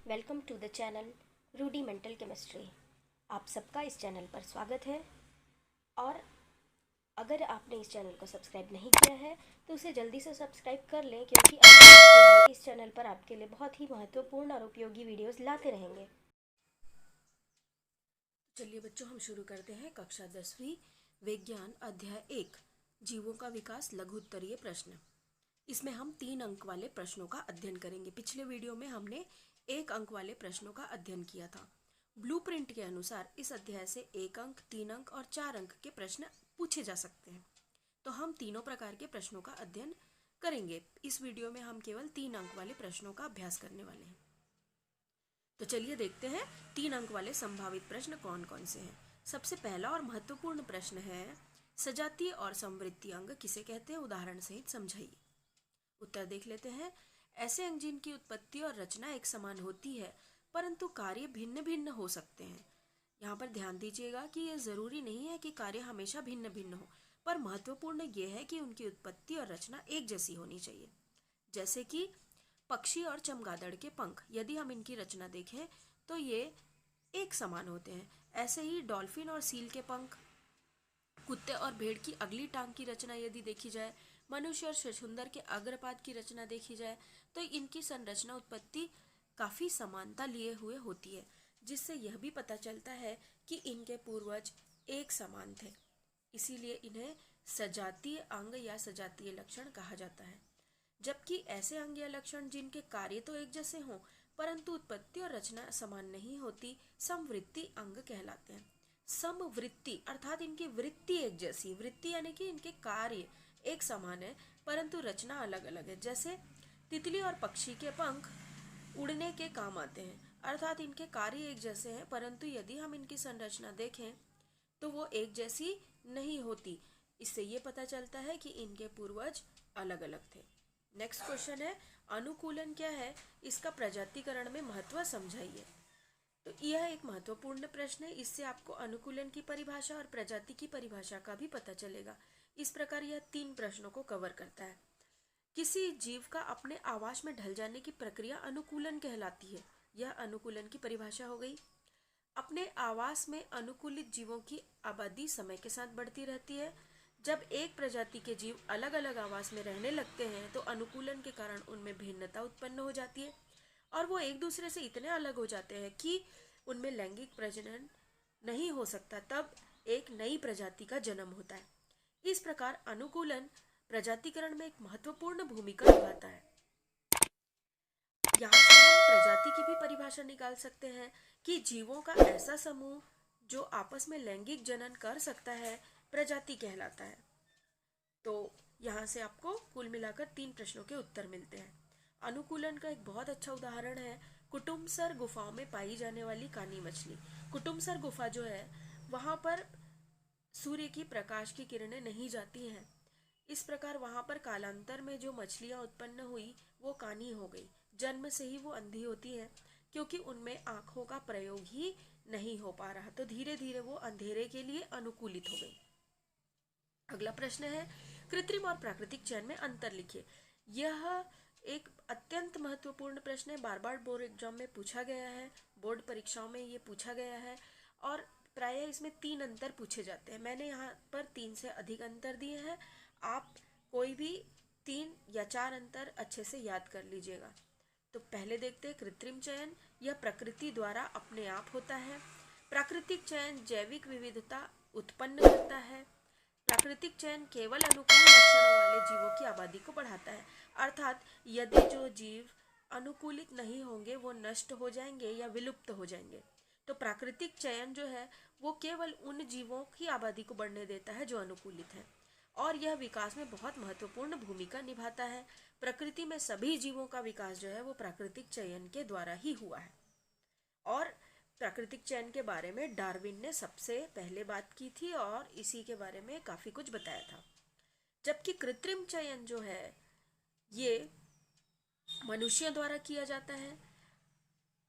Welcome to the channel rudimental chemistry. आप सबका इस चैनल पर स्वागत है। और अगर आपने इस चैनल को सब्सक्राइब नहीं किया है तो उसे जल्दी से सब्सक्राइब कर लें, क्योंकि आगे आपके लिए इस चैनल पर आपके लिए बहुत ही महत्वपूर्ण और उपयोगी वीडियोस लाते रहेंगे। चलिए बच्चों, हम शुरू करते हैं कक्षा 10वीं विज्ञान अध्याय 1 जीवों का विकास लघु उत्तरीय प्रश्न। इसमें हम 3 अंक वाले प्रश्नों का अध्ययन करेंगे। पिछले वीडियो में हमने 1 अंक वाले प्रश्नों का अध्ययन किया था। ब्लूप्रिंट के अनुसार इस अध्याय से 1 अंक, 3 अंक और 4 अंक के प्रश्न पूछे जा सकते हैं। तो हम तीनों प्रकार के प्रश्नों का अध्ययन करेंगे। इस वीडियो में हम केवल 3 अंक वाले प्रश्नों का अभ्यास करने वाले हैं। तो चलिए देखते हैं 3 अंक वाले संभावित प्रश्न कौन कौन से हैं। सबसे पहला और महत्वपूर्ण प्रश्न है, सजातीय और समवृत्तीय अंग किसे कहते हैं, उदाहरण सहित समझाइए। उत्तर देख लेते हैं। ऐसे अंग जिनकी उत्पत्ति और रचना एक समान होती है परंतु कार्य भिन्न भिन्न हो सकते हैं। यहाँ पर ध्यान दीजिएगा कि यह जरूरी नहीं है कि कार्य हमेशा भिन्न भिन्न हो, पर महत्वपूर्ण यह है कि उनकी उत्पत्ति और रचना एक जैसी होनी चाहिए। जैसे कि पक्षी और चमगादड़ के पंख, यदि हम इनकी रचना देखें तो ये एक समान होते हैं। ऐसे ही डॉल्फिन और सील के पंख, कुत्ते और भेड़ की अगली टांग की रचना यदि देखी जाए, मनुष्य और छछूंदर के अग्रपाद की रचना देखी जाए, तो इनकी संरचना उत्पत्ति काफी समानता लिए हुए होती है, जिससे यह भी पता चलता है कि इनके पूर्वज एक समान थे। इसीलिए इन्हें सजातीय अंग या सजातीय लक्षण कहा जाता है। जबकि ऐसे अंग या लक्षण जिनके कार्य तो एक जैसे हों परंतु उत्पत्ति और रचना समान नहीं होती, समवृत्ति अंग कहलाते हैं। समवृत्ति अर्थात इनकी वृत्ति एक जैसी, वृत्ति यानी कि इनके कार्य एक समान है परंतु रचना अलग अलग है। जैसे तितली और पक्षी के पंख उड़ने के काम आते हैं, अर्थात इनके कार्य एक जैसे हैं परंतु यदि हम इनकी संरचना देखें तो वो एक जैसी नहीं होती। इससे ये पता चलता है कि इनके पूर्वज अलग अलग थे। नेक्स्ट क्वेश्चन है, अनुकूलन क्या है, इसका प्रजातिकरण में महत्व समझाइए। तो यह एक महत्वपूर्ण प्रश्न है। इससे आपको अनुकूलन की परिभाषा और प्रजाति की परिभाषा का भी पता चलेगा। इस प्रकार यह 3 प्रश्नों को कवर करता है। किसी जीव का अपने आवास में ढल जाने की प्रक्रिया अनुकूलन कहलाती है। यह अनुकूलन की परिभाषा हो गई। अपने आवास में अनुकूलित जीवों की आबादी समय के साथ बढ़ती रहती है। जब एक प्रजाति के जीव अलग अलग आवास में रहने लगते हैं तो अनुकूलन के कारण उनमें भिन्नता उत्पन्न हो जाती है और वो एक दूसरे से इतने अलग हो जाते हैं कि उनमें लैंगिक प्रजनन नहीं हो सकता। तब एक नई प्रजाति का जन्म होता है। इस प्रकार अनुकूलन प्रजातिकरण में एक महत्वपूर्ण भूमिका निभाता है। यहाँ से हम प्रजाति की भी परिभाषा निकाल सकते हैं कि जीवों का ऐसा समूह जो आपस में लैंगिक जनन कर सकता है प्रजाति कहलाता है। तो यहाँ से आपको कुल मिलाकर 3 प्रश्नों के उत्तर मिलते हैं। अनुकूलन का एक बहुत अच्छा उदाहरण है कुटुम्बसर गुफाओं में पाई जाने वाली कानी मछली। कुटुम्बसर गुफा जो है वहां पर सूर्य की प्रकाश की किरणें नहीं जाती हैं। इस प्रकार वहां पर कालांतर में जो मछलियां उत्पन्न हुई वो कानी हो गई। जन्म से ही वो अंधी होती है क्योंकि उनमें आंखों का प्रयोग ही नहीं हो पा रहा, तो धीरे धीरे वो अंधेरे के लिए अनुकूलित हो गई। अगला प्रश्न है, कृत्रिम और प्राकृतिक चयन में अंतर लिखिए। यह एक अत्यंत महत्वपूर्ण प्रश्न है। बार बार बोर्ड एग्जाम में पूछा गया है, बोर्ड परीक्षाओं में ये पूछा गया है और प्रायः इसमें 3 अंतर पूछे जाते हैं। मैंने यहाँ पर 3 से अधिक अंतर दिए हैं। आप कोई भी 3 या 4 अंतर अच्छे से याद कर लीजिएगा। तो पहले देखते हैं कृत्रिम चयन। यह प्रकृति द्वारा अपने आप होता है। प्राकृतिक चयन जैविक विविधता उत्पन्न करता है। प्राकृतिक चयन केवल अनुकूल लक्षणों वाले जीवों की आबादी को बढ़ाता है, अर्थात यदि जो जीव अनुकूलित नहीं होंगे वो नष्ट हो जाएंगे या विलुप्त हो जाएंगे। तो प्राकृतिक चयन जो है वो केवल उन जीवों की आबादी को बढ़ने देता है जो अनुकूलित है और यह विकास में बहुत महत्वपूर्ण भूमिका निभाता है। प्रकृति में सभी जीवों का विकास जो है वो प्राकृतिक चयन के द्वारा ही हुआ है और प्राकृतिक चयन के बारे में डार्विन ने सबसे पहले बात की थी और इसी के बारे में काफी कुछ बताया था। जबकि कृत्रिम चयन जो है ये मनुष्यों द्वारा किया जाता है।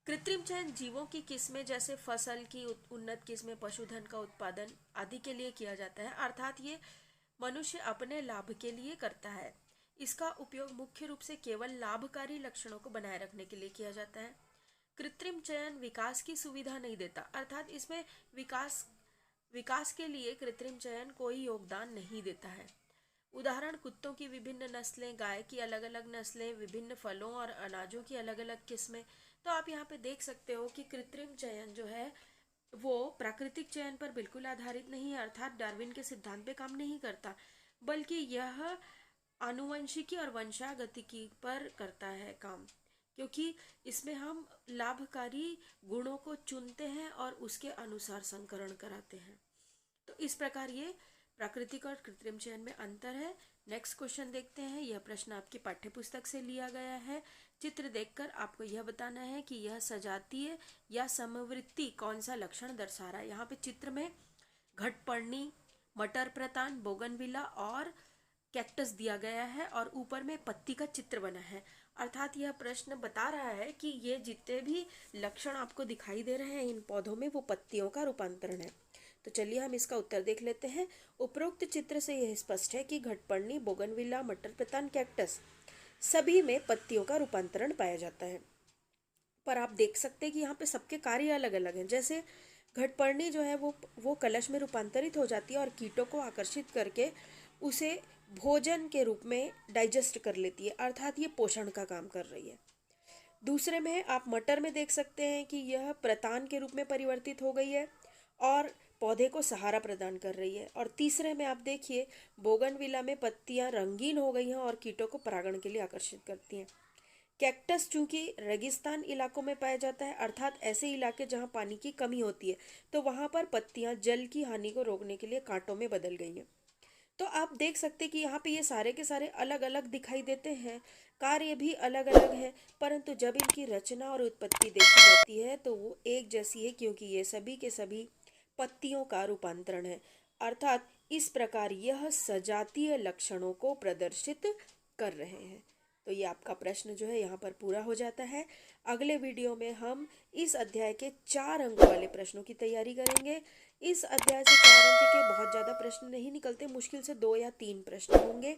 कृत्रिम चयन जीवों की किस्में जैसे फसल की उन्नत किस्में, पशुधन का उत्पादन आदि के लिए किया जाता है, अर्थात ये मनुष्य अपने लाभ के लिए करता है। इसका उपयोग मुख्य रूप से केवल लाभकारी लक्षणों को बनाए रखने के लिए किया जाता है। कृत्रिम चयन विकास की सुविधा नहीं देता, अर्थात इसमें विकास के लिए कृत्रिम चयन कोई योगदान नहीं देता है। उदाहरण, कुत्तों की विभिन्न नस्लें, गाय की अलग अलग नस्लें, विभिन्न फलों और अनाजों की अलग अलग किस्में। तो आप यहाँ पे देख सकते हो कि कृत्रिम चयन जो है वो प्राकृतिक चयन पर बिल्कुल आधारित नहीं है, अर्थात डार्विन के सिद्धांत पे काम नहीं करता, बल्कि यह आनुवंशिकी और वंशागतिकी पर करता है काम, क्योंकि इसमें हम लाभकारी गुणों को चुनते हैं और उसके अनुसार संकरण कराते हैं। तो इस प्रकार ये प्राकृतिक और कृत्रिम चयन में अंतर है। नेक्स्ट क्वेश्चन देखते हैं। यह प्रश्न आपकी पाठ्यपुस्तक से लिया गया है। चित्र देखकर आपको यह बताना है कि यह सजातीय या समवृत्ति कौन सा लक्षण दर्शा रहा है। यहाँ पे चित्र में घटपर्णी, मटर प्रतान, बोगनविला और कैक्टस दिया गया है और ऊपर में पत्ती का चित्र बना है। अर्थात यह प्रश्न बता रहा है कि ये जितने भी लक्षण आपको दिखाई दे रहे हैं इन पौधों में, वो पत्तियों का रूपांतरण है। तो चलिए हम इसका उत्तर देख लेते हैं। उपरोक्त चित्र से यह स्पष्ट है कि घटपर्णी, बोगनविला, मटर प्रतान, कैक्टस सभी में पत्तियों का रूपांतरण पाया जाता है। पर आप देख सकते हैं कि यहाँ पे सबके कार्य अलग अलग हैं। जैसे घटपर्णी जो है वो कलश में रूपांतरित हो जाती है और कीटों को आकर्षित करके उसे भोजन के रूप में डाइजेस्ट कर लेती है, अर्थात ये पोषण का काम कर रही है। दूसरे में आप मटर में देख सकते हैं कि यह प्रतान के रूप में परिवर्तित हो गई है और पौधे को सहारा प्रदान कर रही है। और तीसरे में आप देखिए बोगनविला में पत्तियां रंगीन हो गई हैं और कीटों को परागण के लिए आकर्षित करती हैं। कैक्टस चूंकि रेगिस्तान इलाकों में पाया जाता है, अर्थात ऐसे इलाके जहां पानी की कमी होती है, तो वहां पर पत्तियां जल की हानि को रोकने के लिए कांटों में बदल गई हैं। तो आप देख सकते हैं कि यहाँ पे ये सारे के सारे अलग अलग दिखाई देते हैं, कार्य भी अलग अलग है, परंतु जब इनकी रचना और उत्पत्ति देखी जाती है तो वो एक जैसी है, क्योंकि ये सभी के सभी पत्तियों का रूपांतरण है। अर्थात इस प्रकार यह सजातीय लक्षणों को प्रदर्शित कर रहे हैं। तो ये आपका प्रश्न जो है यहाँ पर पूरा हो जाता है। अगले वीडियो में हम इस अध्याय के 4 अंक वाले प्रश्नों की तैयारी करेंगे। इस अध्याय से 4 अंक के बहुत ज़्यादा प्रश्न नहीं निकलते, मुश्किल से 2 या 3 प्रश्न होंगे।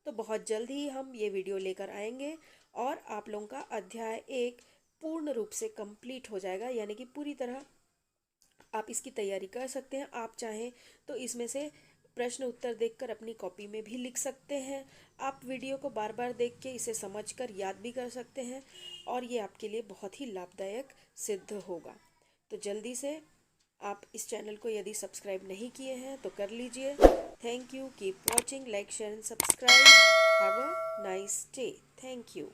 तो बहुत जल्द ही हम ये वीडियो लेकर आएंगे और आप लोगों का अध्याय 1 पूर्ण रूप से कंप्लीट हो जाएगा, यानी कि पूरी तरह आप इसकी तैयारी कर सकते हैं। आप चाहें तो इसमें से प्रश्न उत्तर देखकर अपनी कॉपी में भी लिख सकते हैं। आप वीडियो को बार बार देख के इसे समझकर याद भी कर सकते हैं और ये आपके लिए बहुत ही लाभदायक सिद्ध होगा। तो जल्दी से आप इस चैनल को यदि सब्सक्राइब नहीं किए हैं तो कर लीजिए। Thank you, keep watching, like, share and subscribe. Have a nice day. Thank you.